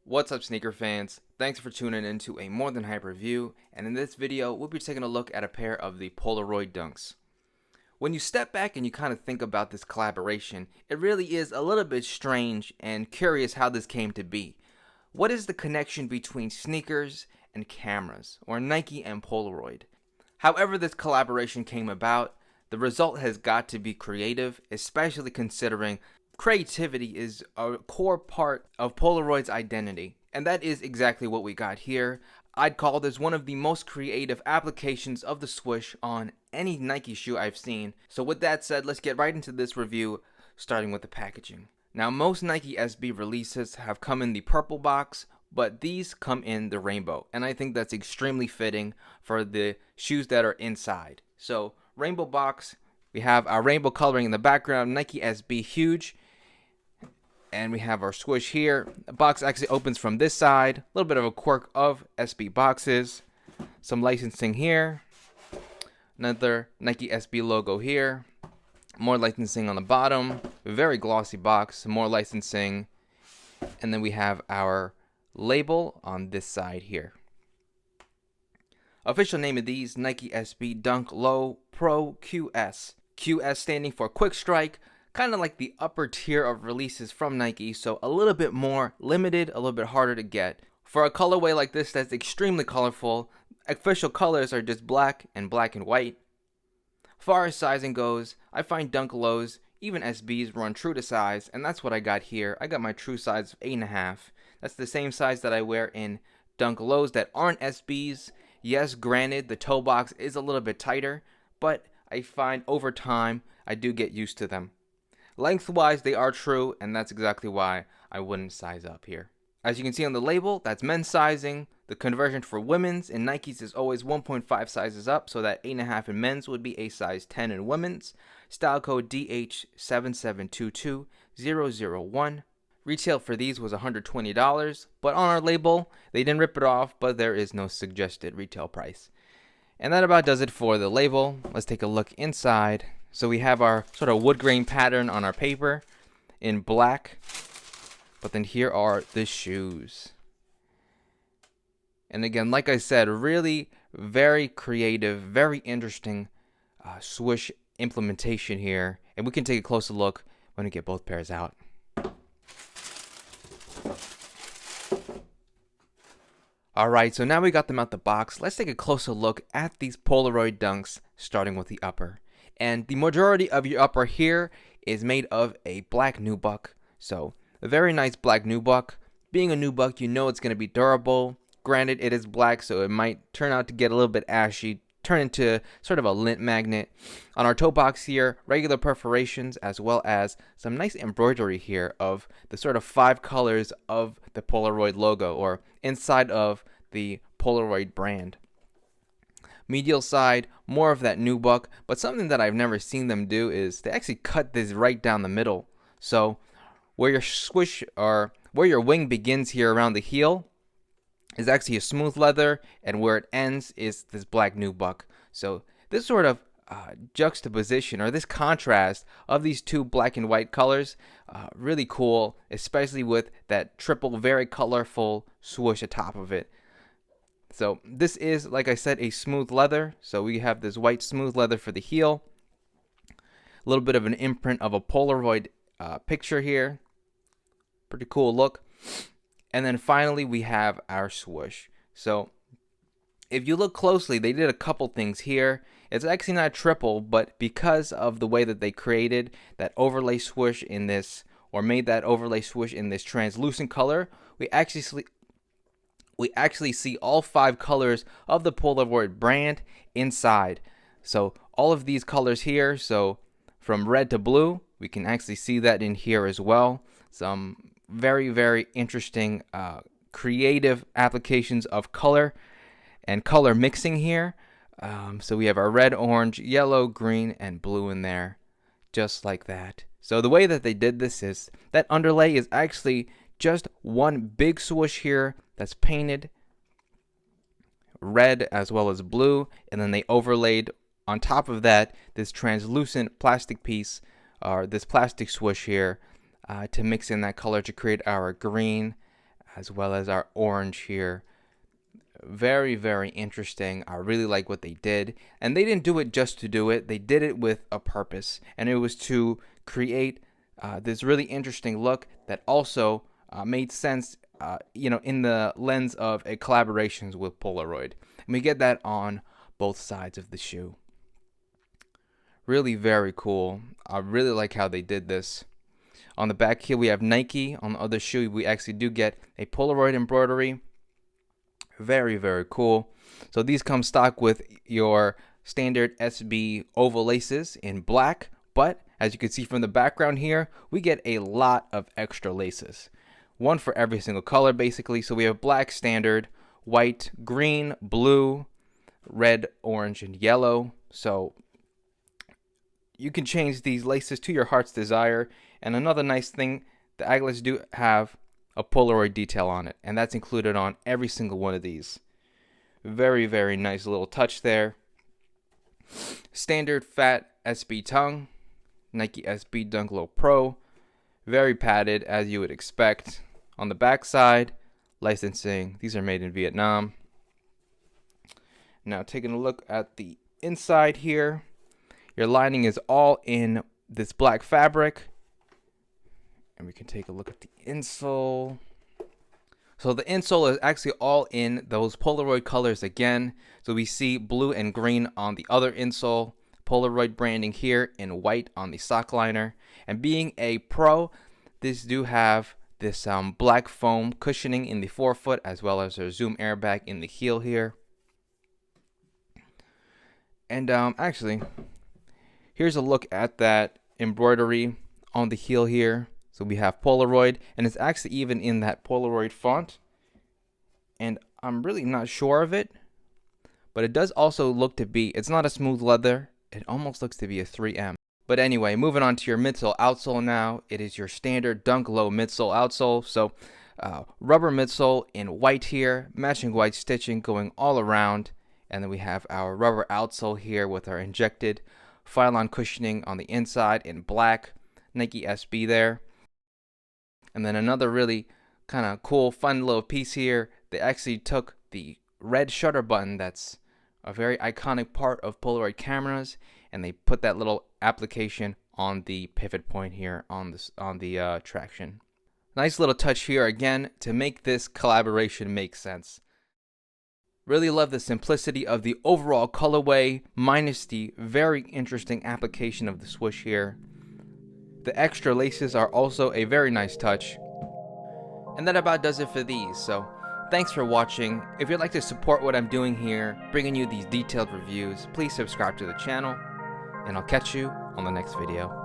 What's up, sneaker fans? Thanks for tuning in to a More Than Hype review, and in this video we'll be taking a look at a pair of the Polaroid Dunks. When you step back and you kind of think about this collaboration, it really is a little bit strange and curious how this came to be. What is the connection between sneakers and cameras, or Nike and Polaroid? However this collaboration came about, the result has got to be creative, especially considering creativity is a core part of Polaroid's identity, and that is exactly what we got here. I'd call this one of the most creative applications of the swoosh on any Nike shoe I've seen. So with that said, let's get right into this review, starting with the packaging. Now, most Nike SB releases have come in the purple box, but these come in the rainbow, and I think that's extremely fitting for the shoes that are inside. So rainbow box, we have our rainbow coloring in the background, Nike SB huge, and we have our swoosh here. The box actually opens from this side. A little bit of a quirk of SB boxes. Some licensing here. Another Nike SB logo here. More licensing on the bottom. Very glossy box. More licensing. And then we have our label on this side here. Official name of these, Nike SB Dunk Low Pro QS. QS standing for Quick Strike. Kind of like the upper tier of releases from Nike, so a little bit more limited, a little bit harder to get. For a colorway like this that's extremely colorful, official colors are just black and white. Far as sizing goes, I find Dunk Lows, even SBs, run true to size, and that's what I got here. I got my true size of 8.5. That's the same size that I wear in Dunk Lows that aren't SBs. Yes, granted, the toe box is a little bit tighter, but I find over time, I do get used to them. Lengthwise, they are true, and that's exactly why I wouldn't size up here. As you can see on the label, that's men's sizing. The conversion for women's in Nikes is always 1.5 sizes up, so that 8.5 in men's would be a size 10 in women's. Style code DH7722001. Retail for these was $120, but on our label, they didn't rip it off, but there is no suggested retail price. And that about does it for the label. Let's take a look inside. So we have our sort of wood grain pattern on our paper in black, but then here are the shoes. And again, like I said, really very creative, very interesting swoosh implementation here. And we can take a closer look when we get both pairs out. Alright, so now we got them out the box. Let's take a closer look at these Polaroid Dunks, starting with the upper. And the majority of your upper here is made of a black nubuck. So a very nice black nubuck. Being a nubuck, you know it's going to be durable. Granted, it is black, so it might turn out to get a little bit ashy, turn into sort of a lint magnet. On our toe box here, regular perforations as well as some nice embroidery here of the sort of 5 colors of the Polaroid logo, or inside of the Polaroid brand. Medial side, more of that nubuck, but something that I've never seen them do is they actually cut this right down the middle. So where your swoosh, or where your wing begins here around the heel, is actually a smooth leather, and where it ends is this black nubuck. So this sort of juxtaposition, or this contrast of these two black and white colors, really cool, especially with that triple very colorful swoosh atop of it. So this is, like I said, a smooth leather. So we have this white smooth leather for the heel. A little bit of an imprint of a Polaroid picture here. Pretty cool look. And then finally we have our swoosh. So if you look closely, they did a couple things here. It's actually not triple, but because of the way that they created that overlay swoosh in this, or made that overlay swoosh in this translucent color, we actually see all 5 colors of the Polaroid brand inside. So all of these colors here, so from red to blue, we can actually see that in here as well. Some very, very interesting creative applications of color and color mixing here. So we have our red, orange, yellow, green, and blue in there, just like that. So the way that they did this is that underlay is actually just one big swoosh here that's painted red as well as blue, and then they overlaid on top of that this translucent plastic piece, or this plastic swoosh here, to mix in that color to create our green as well as our orange here. Very, very interesting. I really like what they did. And they didn't do it just to do it. They did it with a purpose. And it was to create this really interesting look that also made sense, in the lens of a collaborations with Polaroid. And we get that on both sides of the shoe. Really very cool. I really like how they did this. On the back here we have Nike. On the other shoe we actually do get a Polaroid embroidery. Very, very cool. So these come stock with your standard SB oval laces in black, but as you can see from the background here, we get a lot of extra laces. One for every single color basically. So we have black standard, white, green, blue, red, orange, and yellow. So you can change these laces to your heart's desire. And another nice thing, the aglets do have a Polaroid detail on it, and that's included on every single one of these. Very, very nice little touch there. Standard fat SB tongue, Nike SB Dunk Low Pro. Very padded as you would expect. On the back side, licensing. These are made in Vietnam. Now taking a look at the inside here. Your lining is all in this black fabric. And we can take a look at the insole. So the insole is actually all in those Polaroid colors again. So we see blue and green on the other insole. Polaroid branding here in white on the sock liner. And being a pro, these do have this black foam cushioning in the forefoot, as well as a zoom airbag in the heel here. And actually, here's a look at that embroidery on the heel here. So we have Polaroid, and it's actually even in that Polaroid font. And I'm really not sure of it, but it does also look to be, it's not a smooth leather. It almost looks to be a 3M. But anyway, moving on to your midsole outsole now. It is your standard Dunk Low midsole outsole. So rubber midsole in white here, matching white stitching going all around. And then we have our rubber outsole here with our injected Phylon cushioning on the inside in black. Nike SB there. And then another really kind of cool, fun little piece here. They actually took the red shutter button that's a very iconic part of Polaroid cameras, and they put that little application on the pivot point here on the traction. Nice little touch here again to make this collaboration make sense. Really love the simplicity of the overall colorway, minus the very interesting application of the swoosh here. The extra laces are also a very nice touch. And that about does it for these. So thanks for watching. If you'd like to support what I'm doing here, bringing you these detailed reviews, please subscribe to the channel. And I'll catch you on the next video.